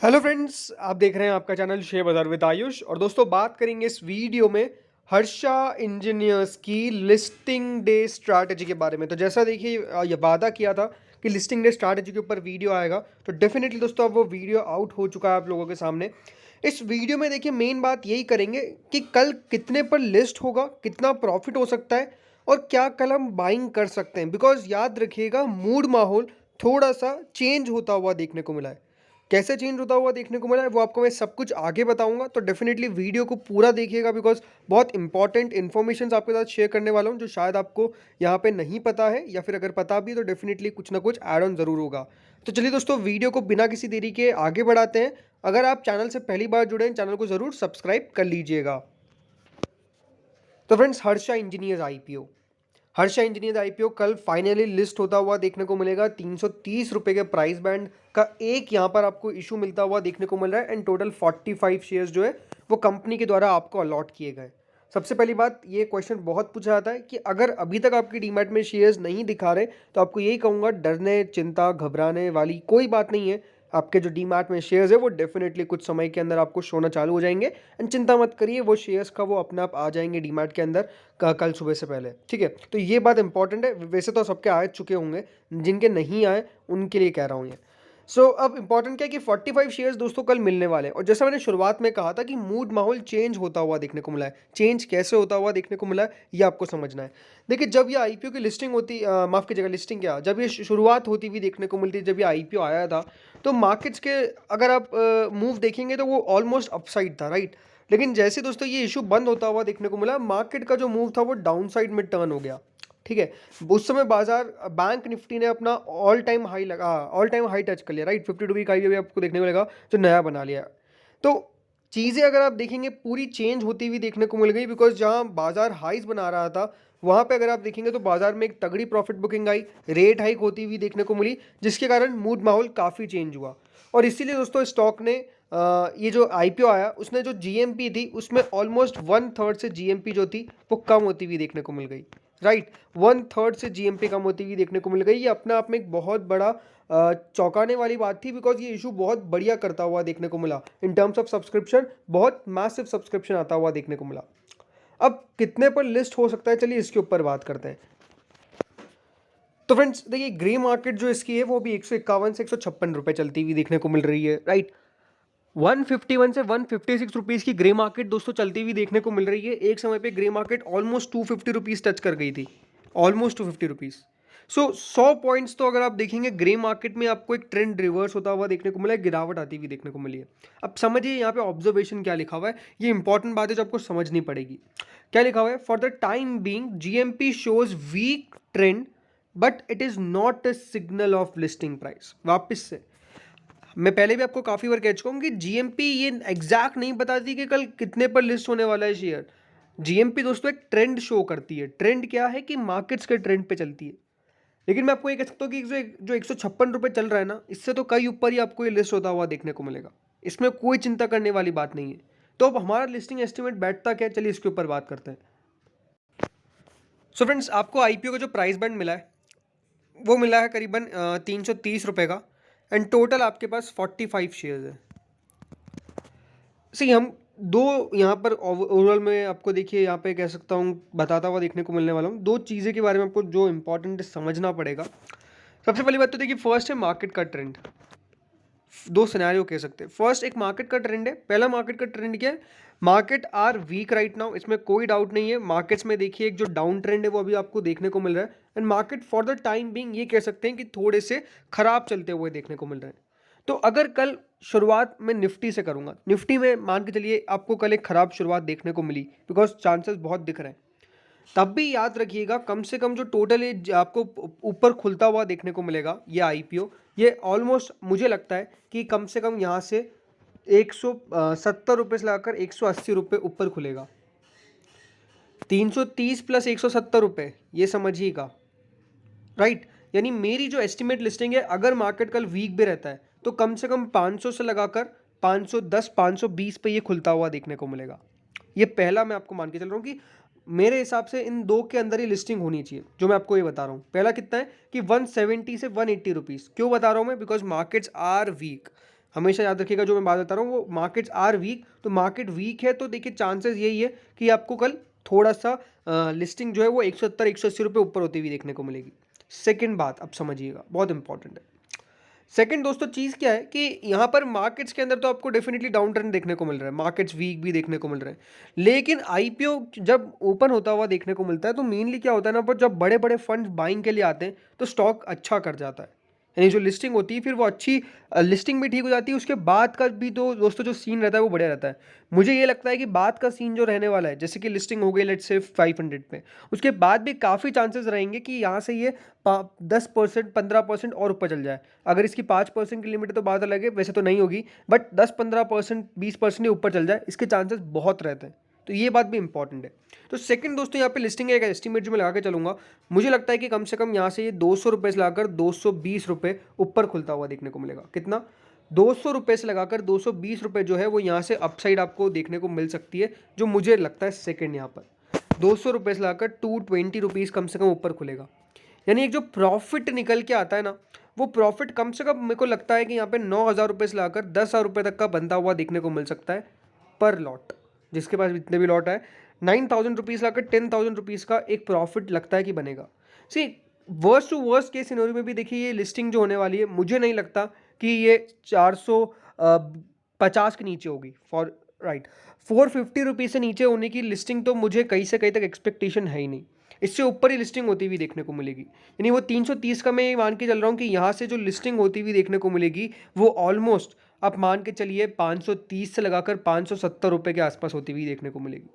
Hello friends, आप देख रहे हैं आपका चैनल शेयर बाजार विद आयुष। और दोस्तों, बात करेंगे इस वीडियो में हर्षा इंजीनियर्स की लिस्टिंग डे स्ट्रैटेजी के बारे में। तो जैसा देखिए, ये वादा किया था कि लिस्टिंग डे स्ट्रैटेजी के ऊपर वीडियो आएगा, तो डेफिनेटली दोस्तों अब वो वीडियो आउट हो चुका है आप लोगों के सामने। इस वीडियो में देखिए मेन बात यही करेंगे कि कल कितने पर लिस्ट होगा, कितना प्रॉफिट हो सकता है और क्या कल हम बाइंग कर सकते हैं। बिकॉज याद रखिएगा, मूड माहौल थोड़ा सा चेंज होता हुआ देखने को मिला है। कैसे चेंज होता हुआ देखने को मिला है वो आपको मैं सब कुछ आगे बताऊंगा, तो डेफिनेटली वीडियो को पूरा देखिएगा। बिकॉज बहुत इंपॉर्टेंट इन्फॉर्मेशन आपके साथ शेयर करने वाला हूँ जो शायद आपको यहाँ पे नहीं पता है, या फिर अगर पता भी है तो डेफिनेटली कुछ ना कुछ ऐड ऑन ज़रूर होगा। तो चलिए दोस्तों, वीडियो को बिना किसी देरी के आगे बढ़ाते हैं। अगर आप चैनल से पहली बार जुड़े हैं, चैनल को ज़रूर सब्सक्राइब कर लीजिएगा। तो friends, Harsha engineers IPO, Harsha engineers IPO कल फाइनली लिस्ट होता हुआ देखने को मिलेगा। 330 रुपये के प्राइस बैंड का एक यहाँ पर आपको इशू मिलता हुआ देखने को मिल रहा है। एंड टोटल 45 शेयर्स जो है वो कंपनी के द्वारा आपको अलॉट किए गए। सबसे पहली बात, ये क्वेश्चन बहुत पूछा जाता है कि अगर अभी तक आपकी डीमैट में शेयर्स नहीं दिखा रहे तो आपको यही कहूँगा, डरने चिंता घबराने वाली कोई बात नहीं है। आपके जो डीमैट में शेयर्स है वो डेफिनेटली कुछ समय के अंदर आपको शोना चालू हो जाएंगे। एंड चिंता मत करिए, वो शेयर्स का वो अपने आप आ जाएंगे डीमैट के अंदर कल सुबह से पहले। ठीक है, तो ये बात इंपॉर्टेंट है। वैसे तो सबके आ चुके होंगे, जिनके नहीं आए उनके लिए कह रहा हूँ ये। अब इंपॉर्टेंट क्या है कि 45 शेयर्स दोस्तों कल मिलने वाले हैं। और जैसा मैंने शुरुआत में कहा था कि मूड माहौल चेंज होता हुआ देखने को मिला है। चेंज कैसे होता हुआ देखने को मिला है ये आपको समझना है। देखिए, जब ये आईपीओ की लिस्टिंग होती, माफ़ कीजिएगा, लिस्टिंग क्या, जब ये शुरुआत होती हुई देखने को मिलती है, जब ये आईपीओ आया था, तो मार्केट्स के अगर आप मूव देखेंगे तो वो ऑलमोस्ट अपसाइड था, राइट। लेकिन जैसे दोस्तों ये इशू बंद होता हुआ देखने को मिला, मार्केट का जो मूव था वो डाउन साइड में टर्न हो गया। ठीक है, उस समय बाजार बैंक निफ्टी ने अपना ऑल टाइम हाई टच कर लिया, राइट। 52 वीक हाई भी आपको देखने को मिलेगा जो नया बना लिया। तो चीज़ें अगर आप देखेंगे पूरी चेंज होती हुई देखने को मिल गई। बिकॉज जहां बाजार हाइज बना रहा था, वहां पे अगर आप देखेंगे तो बाजार में एक तगड़ी प्रॉफिट बुकिंग आई, रेट हाइक होती हुई देखने को मिली, जिसके कारण मूड माहौल काफ़ी चेंज हुआ। और इसीलिए दोस्तों स्टॉक ने ये जो आईपीओ आया उसने जो जीएमपी थी उसमें ऑलमोस्ट 1/3 से जीएमपी जो थी वो कम होती हुई देखने को मिल गई, राइट। 1/3 से जीएमपी कम होती हुई देखने को मिल गई। ये अपने आप में एक बहुत बड़ा चौंकाने वाली बात थी। बिकॉज ये इशू बहुत बढ़िया करता हुआ देखने को मिला इन टर्म्स ऑफ सब्सक्रिप्शन, बहुत मैसिव सब्सक्रिप्शन आता हुआ देखने को मिला। अब कितने पर लिस्ट हो सकता है, चलिए इसके ऊपर बात करते हैं। तो फ्रेंड्स देखिए, ग्रे मार्केट जो इसकी है वो भी 151 से 156 रुपये चलती हुई देखने को मिल रही है, राइट। 151 से 156 रुपीज़ की ग्रे मार्केट दोस्तों चलती हुई देखने को मिल रही है। एक समय पे grey market almost 250 rupees touch कर गई थी, ऑलमोस्ट 250 रुपीज़। 100 पॉइंट्स तो अगर आप देखेंगे ग्रे मार्केट में आपको एक ट्रेंड रिवर्स होता हुआ देखने को मिला है, गिरावट आती हुई देखने को मिली है। अब समझिए यहाँ पे ऑब्जर्वेशन क्या लिखा हुआ है, ये इंपॉर्टेंट बात है जो आपको समझनी पड़ेगी। क्या लिखा हुआ है, for the time being GMP shows weak trend but it is not a signal of listing price. वापस से मैं पहले भी आपको काफ़ी बार कह चुका हूँ कि जीएमपी ये एग्जैक्ट नहीं बताती कि कल कितने पर लिस्ट होने वाला है शेयर। जीएमपी दोस्तों एक ट्रेंड शो करती है। ट्रेंड क्या है कि मार्केट्स के ट्रेंड पे चलती है। लेकिन मैं आपको ये कह सकता हूँ कि जो 156 रुपये चल रहा है ना, इससे तो कई ऊपर ही आपको ये लिस्ट होता हुआ देखने को मिलेगा। इसमें कोई चिंता करने वाली बात नहीं है। तो अब हमारा लिस्टिंग एस्टिमेट बैठता क्या है, चलिए इसके ऊपर बात करते हैं। फ्रेंड्स, आपको आईपीओ का जो प्राइस बैंड मिला है वो मिला है करीबन 330 रुपये का। एंड टोटल आपके पास 45 शेयर्स है। सी हम दो यहाँ पर ओवरऑल में आपको देखिए यहाँ पे कह सकता हूँ बताता हुआ देखने को मिलने वाला हूँ। दो चीज़ें के बारे में आपको जो इंपॉर्टेंट समझना पड़ेगा। सबसे पहली बात तो देखिए, फर्स्ट है मार्केट का ट्रेंड। दो सिनेरियो कह सकते हैं। फर्स्ट एक मार्केट का ट्रेंड है। पहला मार्केट का ट्रेंड क्या है, market are weak right now, इसमें कोई डाउट नहीं है। मार्केट्स में देखिए एक जो डाउन ट्रेंड है वो अभी आपको देखने को मिल रहा है। And market for the time being ये कह सकते हैं कि थोड़े से खराब चलते हुए देखने को मिल रहे हैं। तो अगर कल शुरुआत में निफ्टी से करूंगा, निफ्टी में मान के चलिए आपको कल एक खराब शुरुआत देखने को मिली, बिकॉज चांसेस बहुत दिख रहे हैं, तब भी याद रखिएगा कम से कम जो टोटल है आपको ऊपर खुलता हुआ देखने को मिलेगा ये आईपीओ। ये ऑलमोस्ट मुझे लगता है कि कम से कम यहाँ से 170 रुपये से लाकर 180 रुपये ऊपर खुलेगा। 330 प्लस 170 रुपये, ये समझिएगा, राइट। यानी मेरी जो एस्टिमेट लिस्टिंग है, अगर मार्केट कल वीक भी रहता है तो कम से कम 500 से लगाकर 510 520 पे ये खुलता हुआ देखने को मिलेगा। ये पहला मैं आपको मान के चल रहा हूँ कि मेरे हिसाब से इन दो के अंदर ही लिस्टिंग होनी चाहिए, जो मैं आपको ये बता रहा हूँ। पहला कितना है कि 170 से 180 रुपीज़। क्यों बता रहा हूँ मैं, बिकॉज मार्केट्स आर वीक। हमेशा याद रखिएगा जो मैं बात बता रहा हूँ, वो मार्केट्स आर वीक, तो मार्केट वीक है तो देखिए चांसेस यही है कि आपको कल थोड़ा सा लिस्टिंग जो है वो 170 180 रुपये ऊपर होती हुई देखने को मिलेगी। सेकंड बात अब समझिएगा, बहुत इंपॉर्टेंट है। सेकंड दोस्तों चीज़ क्या है कि यहाँ पर मार्केट्स के अंदर तो आपको डेफिनेटली डाउन ट्रेंड देखने को मिल रहा है, मार्केट्स वीक भी देखने को मिल रहे हैं, लेकिन आईपीओ जब ओपन होता हुआ देखने को मिलता है तो मेनली क्या होता है ना, पर जब बड़े बड़े फंड्स बाइंग के लिए आते हैं तो स्टॉक अच्छा कर जाता है, यानी जो लिस्टिंग होती है फिर वो अच्छी लिस्टिंग भी ठीक हो जाती है, उसके बाद का भी तो दोस्तों जो सीन रहता है वो बढ़िया रहता है। मुझे ये लगता है कि बाद का सीन जो रहने वाला है, जैसे कि लिस्टिंग हो गई लेट्स से 500 पे, उसके बाद भी काफ़ी चांसेस रहेंगे कि यहाँ से ये 10% 15% और ऊपर चल जाए। अगर इसकी 5% की लिमिट है तो बात अलग है, वैसे तो नहीं होगी, बट 10-15% 20% ही ऊपर चल जाए इसके चांसेस बहुत रहते हैं, तो ये बात भी इंपॉर्टेंट है। तो सेकंड दोस्तों यहाँ पे लिस्टिंग का एक एस्टिमेट जो मैं लगा के चलूंगा, मुझे लगता है कि कम से कम यहाँ से ये 200 रुपये से लगाकर 220 रुपये ऊपर खुलता हुआ देखने को मिलेगा। कितना? 200 रुपये से लगाकर 220 रुपये जो है वो यहाँ से अपसाइड आपको देखने को मिल सकती है, जो मुझे लगता है सेकंड यहाँ पर 200 रुपये से लगाकर 220 रुपीज़ कम से कम ऊपर खुलेगा। यानी एक जो प्रॉफिट निकल के आता है ना, वो प्रॉफिट कम से कम मेरे को लगता है कि यहाँ पे 9,000 रुपये से लाकर 10,000 रुपये तक का बनता हुआ देखने को मिल सकता है पर लॉट। जिसके पास जितने भी लॉट है 9,000 रुपीज़ लाकर 10,000 रुपीज़ का एक प्रॉफिट लगता है कि बनेगा। See worst to worst case scenario में भी देखिए ये लिस्टिंग जो होने वाली है, मुझे नहीं लगता कि ये 450 के नीचे होगी फॉर राइट। 450 रुपीज़ से नीचे होने की लिस्टिंग तो मुझे कहीं से कहीं तक एक्सपेक्टेशन है ही नहीं, इससे ऊपर ही लिस्टिंग होती हुई देखने को मिलेगी। यानी वो 330 का मैं मान के चल रहा हूँ कि यहाँ से जो लिस्टिंग होती हुई देखने को मिलेगी वो ऑलमोस्ट आप मान के चलिए 530 से लगाकर 570 रुपये के आसपास होती हुई देखने को मिलेगी।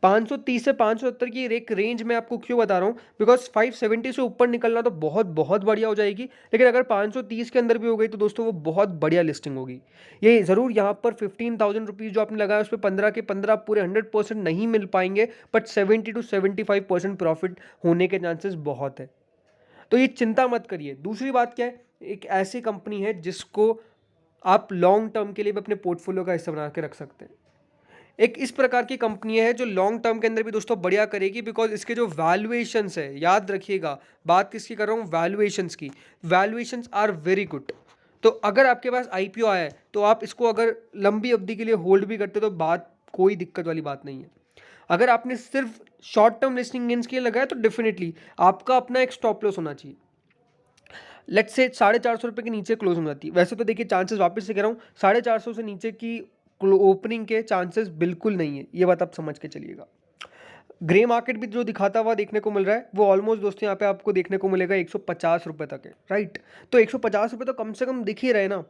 530 से 570 की एक रेंज मैं आपको क्यों बता रहा हूँ, बिकॉज 570 से ऊपर निकलना तो बहुत बहुत बढ़िया हो जाएगी, लेकिन अगर 530 के अंदर भी हो गई तो दोस्तों वो बहुत बढ़िया लिस्टिंग होगी। ये ज़रूर यहाँ पर 15,000 रुपीज़ जो आपने लगाया उस पर 15 के 15 पूरे 100% नहीं मिल पाएंगे, बट 70 to 75% प्रॉफिट होने के चांसेस बहुत है, तो ये चिंता मत करिए। दूसरी बात क्या है, एक ऐसी कंपनी है जिसको आप लॉन्ग टर्म के लिए भी अपने पोर्टफोलियो का हिस्सा बना के रख सकते हैं। एक इस प्रकार की कंपनी है जो लॉन्ग टर्म के अंदर भी दोस्तों बढ़िया करेगी, बिकॉज इसके जो वैल्यूएशंस है, याद रखिएगा बात किसकी कर रहा हूँ, वैल्यूएशंस की। Valuations are very good. तो अगर आपके पास आईपीओ आया है तो आप इसको अगर लंबी अवधि के लिए होल्ड भी करते तो बात कोई दिक्कत वाली बात नहीं है। अगर आपने सिर्फ शॉर्ट टर्म लिस्टिंग गेन्स के लिए लगाया तो डेफिनेटली आपका अपना एक स्टॉप लॉस होना चाहिए। लेट्स से 450 रुपये के नीचे क्लोज हो जाती है, वैसे तो देखिए चांसेस वापस से कह रहा हूँ 450 से नीचे की ओपनिंग के चांसेस बिल्कुल नहीं है, ये बात आप समझ के चलिएगा। ग्रे मार्केट भी जो दिखाता हुआ देखने को मिल रहा है वो ऑलमोस्ट दोस्तों यहाँ पे आपको देखने को मिलेगा 150 रुपये तक है, राइट। तो 150 रुपये तो कम से कम दिख ही रहे ना,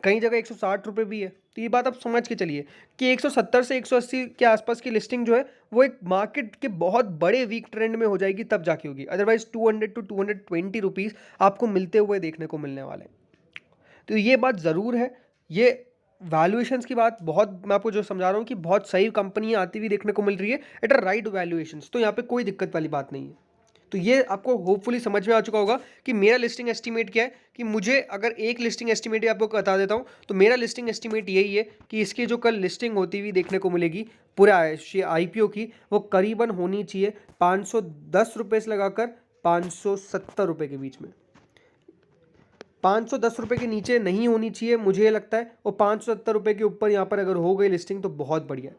कई जगह 160 रुपये भी है, तो ये बात आप समझ के चलिए कि 170 से 180 के आसपास की लिस्टिंग जो है वो एक मार्केट के बहुत बड़े वीक ट्रेंड में हो जाएगी तब जाके होगी, अदरवाइज 200 to 220 रुपीज़ आपको मिलते हुए देखने को मिलने वाले हैं। तो ये बात ज़रूर है। ये वैल्यूएशंस की बात बहुत मैं आपको जो समझा रहा हूँ कि बहुत सही कंपनियाँ आती हुई देखने को मिल रही है एट अ राइट वैल्यूएशंस, तो यहाँ पे कोई दिक्कत वाली बात नहीं है। तो ये आपको होपफुली समझ में आ चुका होगा कि मेरा लिस्टिंग एस्टिमेट क्या है। कि मुझे अगर एक लिस्टिंग एस्टिमेट ही आपको बता देता हूँ तो मेरा लिस्टिंग एस्टिमेट यही है कि इसकी जो कल लिस्टिंग होती हुई देखने को मिलेगी पूरे आईपीओ की, वो करीबन होनी चाहिए 510 रुपये से लगाकर 570 रुपये के बीच में। 510 रुपये के नीचे नहीं होनी चाहिए मुझे ये लगता है, और 570 रुपये के ऊपर यहाँ पर अगर हो गई लिस्टिंग तो बहुत बढ़िया है,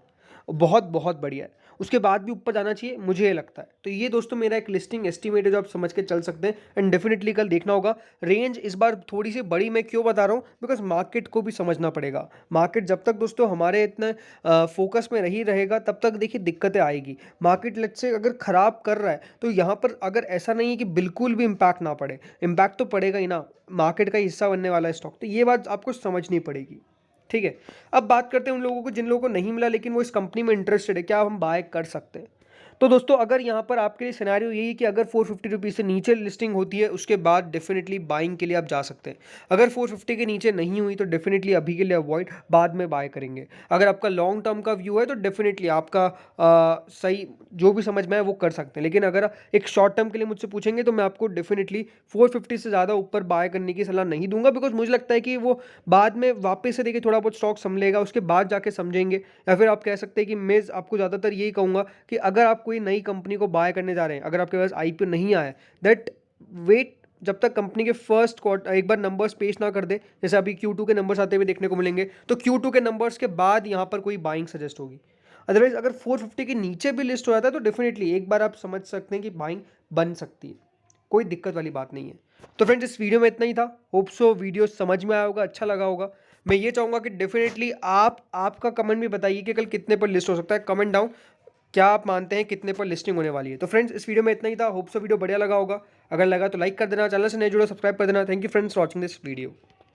बहुत बहुत बढ़िया है। उसके बाद भी ऊपर जाना चाहिए मुझे ये लगता है। तो ये दोस्तों मेरा एक लिस्टिंग एस्टिमेट है जो आप समझ के चल सकते हैं, एंड डेफिनेटली कल देखना होगा। रेंज इस बार थोड़ी सी बड़ी मैं क्यों बता रहा हूँ, बिकॉज मार्केट को भी समझना पड़ेगा। मार्केट जब तक दोस्तों हमारे इतने फोकस में नहीं रहेगा तब तक देखिए दिक्कतें आएगी। मार्केट लेट्स से अगर ख़राब कर रहा है तो यहाँ पर अगर ऐसा नहीं है कि बिल्कुल भी इम्पैक्ट ना पड़े, इम्पैक्ट तो पड़ेगा ही ना, मार्केट का हिस्सा बनने वाला है स्टॉक, तो ये बात आपको समझनी पड़ेगी। ठीक है, अब बात करते हैं उन लोगों को जिन लोगों को नहीं मिला लेकिन वो इस कंपनी में इंटरेस्टेड है, क्या हम बाय कर सकते हैं। तो दोस्तों अगर यहाँ पर आपके लिए सिनेरियो यही है कि अगर 450 रुपीज़ से नीचे लिस्टिंग होती है उसके बाद डेफिनेटली बाइंग के लिए आप जा सकते हैं। अगर 450 के नीचे नहीं हुई तो डेफिनेटली अभी के लिए अवॉइड, बाद में बाय करेंगे। अगर आपका लॉन्ग टर्म का व्यू है तो डेफिनेटली आपका सही जो भी समझ में आए वो कर सकते हैं, लेकिन अगर एक शॉर्ट टर्म के लिए मुझसे पूछेंगे तो मैं आपको डेफिनेटली 450 से ज़्यादा ऊपर बाय करने की सलाह नहीं दूंगा, बिकॉज मुझे लगता है कि वो बाद में वापस से देखिए थोड़ा बहुत स्टॉक संभलेगा उसके बाद जाके समझेंगे। या फिर आप कह सकते हैं कि मैं आपको ज़्यादातर यही कहूँगा कि अगर आप कोई नई कंपनी को बाय करने जा रहे हैं, अगर आपके पास आईपीओ नहीं आया, दैट वेट जब तक कंपनी के फर्स्ट क्वार्टर एक बार नंबर्स पेश ना कर दे, जैसे अभी Q2 के नंबर्स आते हुए देखने को मिलेंगे, तो Q2 के नंबर्स के बाद यहाँ पर कोई बाइंग सजेस्ट होगी। अदरवाइज अगर 450 के नीचे भी लिस्ट हो जाता है तो डेफिनेटली एक बार आप समझ सकते हैं कि बाइंग बन सकती है, कोई दिक्कत वाली बात नहीं है। तो फ्रेंड्स इस वीडियो में इतना ही था। होप सो वीडियो समझ में आया होगा, अच्छा लगा होगा। मैं ये चाहूँगा कि डेफिनेटली आपका कमेंट भी बताइए कि कल कितने पर लिस्ट हो सकता है। कमेंट डाउन, क्या आप मानते हैं कितने पर लिस्टिंग होने वाली है। तो फ्रेंड्स इस वीडियो में इतना ही था। होप सो वीडियो बढ़िया लगा होगा। अगर लगा तो लाइक कर देना, चैनल से नए जुड़ो सब्सक्राइब कर देना। Thank you friends for watching this video.